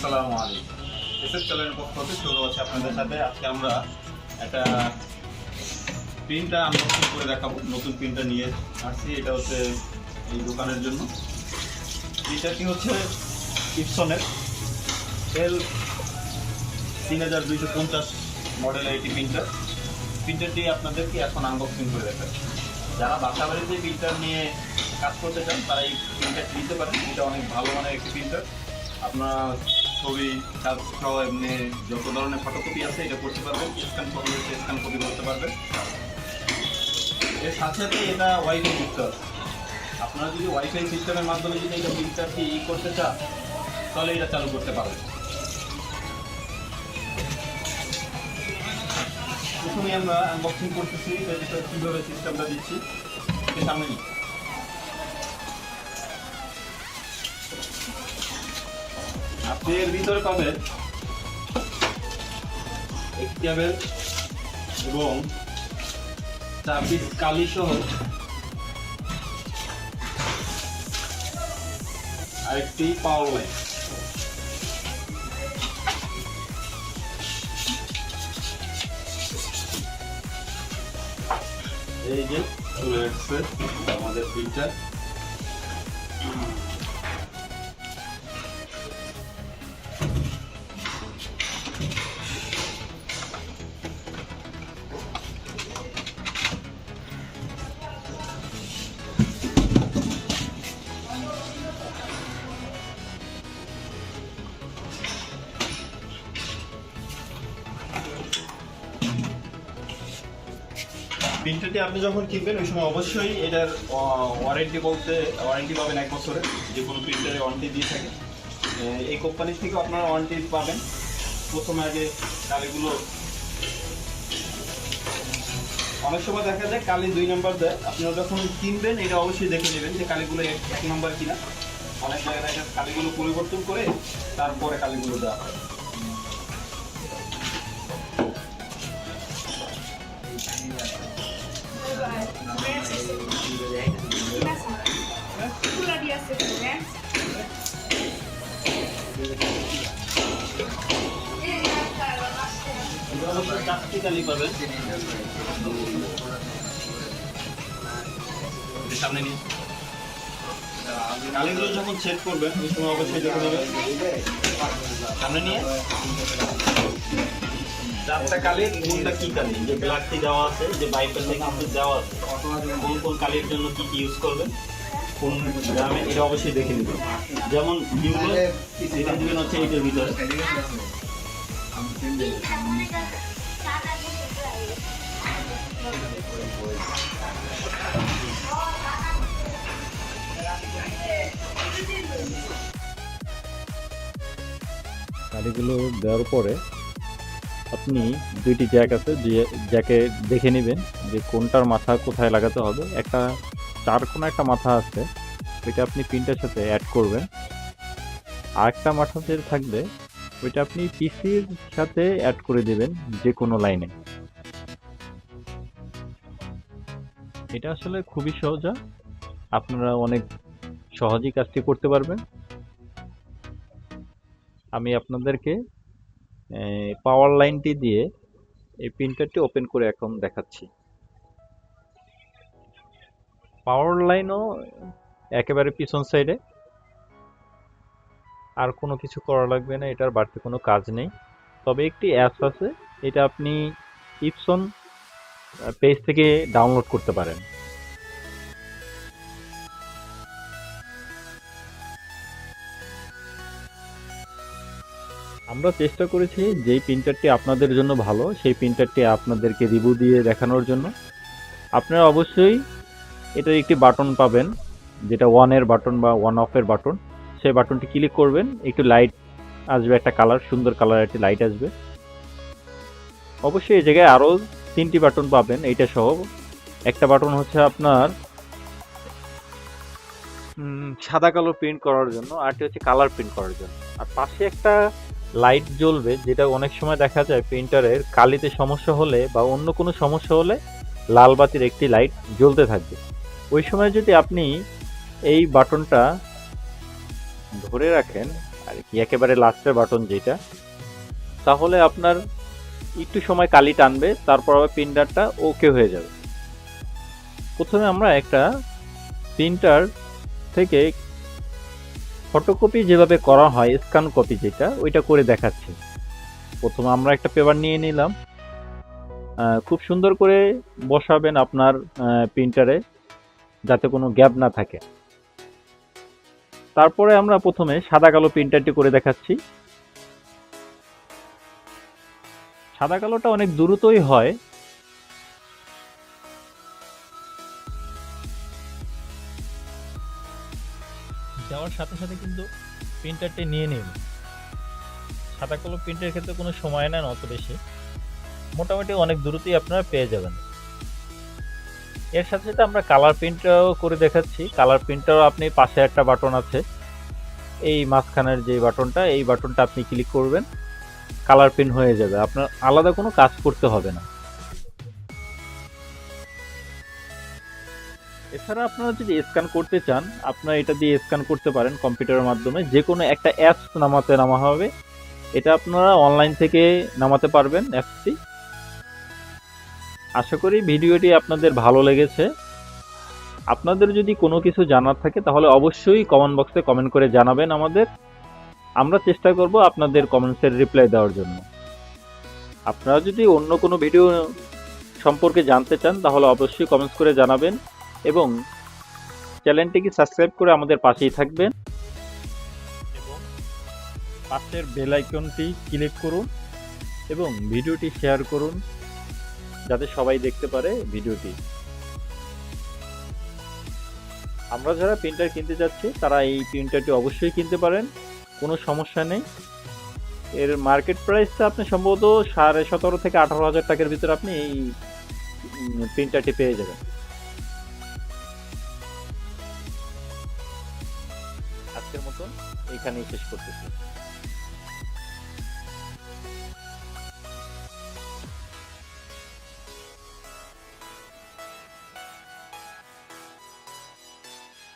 আসসালামু আলাইকুম। এসএস চ্যানেলের পক্ষ থেকে শুরু হচ্ছে আপনাদের সাথে। আজকে আমরা একটা প্রিন্টার আনবক্সিং করে দেখাবো। নতুন প্রিন্টার নিয়ে আসছি, এটা হচ্ছে এই দোকানের জন্য। প্রিন্টারটি হচ্ছে ইপসনের L3250 মডেলের একটি প্রিন্টারটি আপনাদেরকে এখন আনবক্সিং করে দেখাচ্ছি। যারা বাসা বাড়িতে প্রিন্টার নিয়ে কাজ করতে চান তারা এই প্রিন্টারটি নিতে পারেন। এটা অনেক ভালো মানের একটি প্রিন্টার। আপনার ছবি কাজ সহ এমনি যত ধরনের ফটোকপি আছে এটা করতে পারবেন। স্ক্যান কপি করতে পারবেন। এর সাথে সাথে এটা ওয়াইফাই যুক্ত আছে। আপনারা যদি ওয়াইফাই সিস্টেমের মাধ্যমে যদি এটা প্রিন্টারটি করতে চান তাহলে এটা চালু করতে পারবেন। প্রথমে আমরা আনবক্সিং করতেছি, এটা কীভাবে সিস্টেমটা দিচ্ছি সামনে নিই। আপনি এর ভিতরে পাবেন একটি কেবল এবং 24 কালি সহ আরেকটি পাওয়ার লাইন। এই যে চলে আসছে আমাদের প্রিন্টার। প্রিন্টারটি আপনি যখন কিনবেন ওই সময় অবশ্যই এটার ওয়ারেন্টি পাবেন 1 বছরের। যে কোনো প্রিন্টারে ওয়ারেন্টি দিয়ে থাকে। এই কোম্পানির থেকে আপনারা ওয়ারেন্টি পাবেন। প্রথমে আগে কালিগুলো অনেক সময় দেখা যায় কালি 2 নাম্বার দেয়। আপনারা যখন কিনবেন এটা অবশ্যই দেখে নেবেন যে কালিগুলো 1 নাম্বার কিনা। অনেক জায়গায় কালিগুলো পরিবর্তন করে তারপরে কালিগুলো দেওয়া হয়। কালি পাবেন সামনে নিয়ে। কালিগুলো যখন চেক করবেন ওই সময় অবশ্যই দেখে নেবেন সামনে নিয়ে 4টা কালি কোনটা কি কালি, যে ব্ল্যাকটি দেওয়া আছে, যে বাইপাল থেকে কিন্তু দেওয়া আছে, কোন কোন কালির জন্য কি কি ইউজ করবেন, কোন গ্রামে, এটা অবশ্যই দেখে নেবেন। যেমন ভিউগুলো এটা দিবেন হচ্ছে এইটার ভিতরে। কালিগুলো দেওয়ার পরে আপনি 2টি জ্যাক আছে, যে জ্যাকে দেখে নেবেন যে কোনটার মাথা কোথায় লাগাতে হবে। একটা 4 কোণা একটা মাথা আছে, ওইটা আপনি প্রিন্টার সাথে অ্যাড করবেন। আর একটা মাথা যে থাকবে ওইটা আপনি পিসির সাথে অ্যাড করে দেবেন যে কোনো লাইনে। এটা আসলে খুবই সহজ, আপনারা অনেক সহজেই কাজটি করতে পারবেন। আমি আপনাদেরকে পাওয়ার লাইনটি দিয়ে এই প্রিন্টারটি ওপেন করে এখন দেখাচ্ছি। পাওয়ার লাইনও একেবারে পিছন সাইডে, আর কোনো কিছু করা লাগবে না, এটার বাড়তি কোনো কাজ নেই। তবে একটি অ্যাপস আছে, এটা আপনি ইপসন পেজ থেকে ডাউনলোড করতে পারেন। আমরা চেষ্টা করেছি যেই প্রিন্টারটি আপনাদের জন্য ভালো সেই প্রিন্টারটি আপনাদেরকে রিভিউ দিয়ে দেখানোর জন্য। আপনারা অবশ্যই এটার একটি বাটন পাবেন, যেটা অনের বাটন বা অন অফের বাটন। সেই বাটনটি ক্লিক করবেন, একটু লাইট আসবে, একটা কালার, সুন্দর কালার একটি লাইট আসবে। অবশ্যই এই জায়গায় আরও 3টি বাটন পাবেন এইটা সহ। একটা বাটন হচ্ছে আপনার সাদা কালো প্রিন্ট করার জন্য, আরটি হচ্ছে কালার প্রিন্ট করার জন্য। আর পাশে একটা লাইট জ্বলবে, যেটা অনেক সময় দেখা যায় প্রিন্টারের কালিতে সমস্যা হলে বা অন্য কোনো সমস্যা হলে লাল বাতির একটি লাইট জ্বলতে থাকবে। ওই সময় যদি আপনি এই বাটনটা ধরে রাখেন আর কি একেবারে লাস্টের বাটন যেটা, তাহলে আপনার একটু সময় কালি টানবে, তারপর আবার প্রিন্টারটা ওকে হয়ে যাবে। প্রথমে আমরা একটা প্রিন্টার থেকে ফটোকপি যেভাবে করা হয়, স্ক্যান কপি যেটা, ওইটা করে দেখাচ্ছি। প্রথমে আমরা একটা পেপার নিয়ে নিলাম, খুব সুন্দর করে বসাবেন আপনার প্রিন্টারে, যাতে কোনো গ্যাপ না থাকে। তারপরে আমরা প্রথমে সাদা কালো প্রিন্টারটি করে দেখাচ্ছি। সাদা কালোটা অনেক দ্রুতই হয়। দেওয়ার সাথে সাথে কিন্তু প্রিন্টারটি নিয়ে নিন। সাদা কালো প্রিন্টের ক্ষেত্রে কোনো সময় নেন অত বেশি, মোটামুটি অনেক দ্রুতই আপনারা পেয়ে যাবেন। এর সাথে সাথে আমরা কালার প্রিন্টটাও করে দেখাচ্ছি। কালার প্রিন্টটাও আপনি পাশে একটা বাটন আছে, এই মাঝখানের যে বাটনটা, এই বাটনটা আপনি ক্লিক করবেন, কালার প্রিন্ট হয়ে যাবে, আপনার আলাদা কোনো কাজ করতে হবে না। এছাড়া আপনারা যদি স্ক্যান করতে চান, আপনারা এটা দিয়ে স্ক্যান করতে পারেন কম্পিউটারের মাধ্যমে। যে কোনো একটা অ্যাপস নামা হবে, এটা আপনারা অনলাইন থেকে নামাতে পারবেন অ্যাপসটি। আশা করি ভিডিওটি আপনাদের ভালো লেগেছে। আপনাদের যদি কোনো কিছু জানার থাকে তাহলে অবশ্যই কমেন্ট বক্সে কমেন্ট করে জানাবেন আমাদের। আমরা চেষ্টা করব আপনাদের কমেন্টসের রিপ্লাই দেওয়ার জন্য। আপনারা যদি অন্য কোনো ভিডিও সম্পর্কে জানতে চান তাহলে অবশ্যই কমেন্টস করে জানাবেন এবং চ্যানেলটিকে সাবস্ক্রাইব করে আমাদের পাশেই থাকবেন এবং পাশের বেল আইকনটি ক্লিক করুন এবং ভিডিওটি শেয়ার করুন, যাতে সবাই দেখতে পারে ভিডিওটি। আমরা যারা প্রিন্টার কিনতে যাচ্ছি তারা এই প্রিন্টারটি অবশ্যই কিনতে পারেন, কোনো সমস্যা নেই। এর মার্কেট প্রাইসটা আপনি সম্ভবত 17.5 থেকে 18,000 টাকার ভিতরে আপনি এই প্রিন্টারটি পেয়ে যাবেন। আজকের মতন এইখানেই শেষ করতেছি।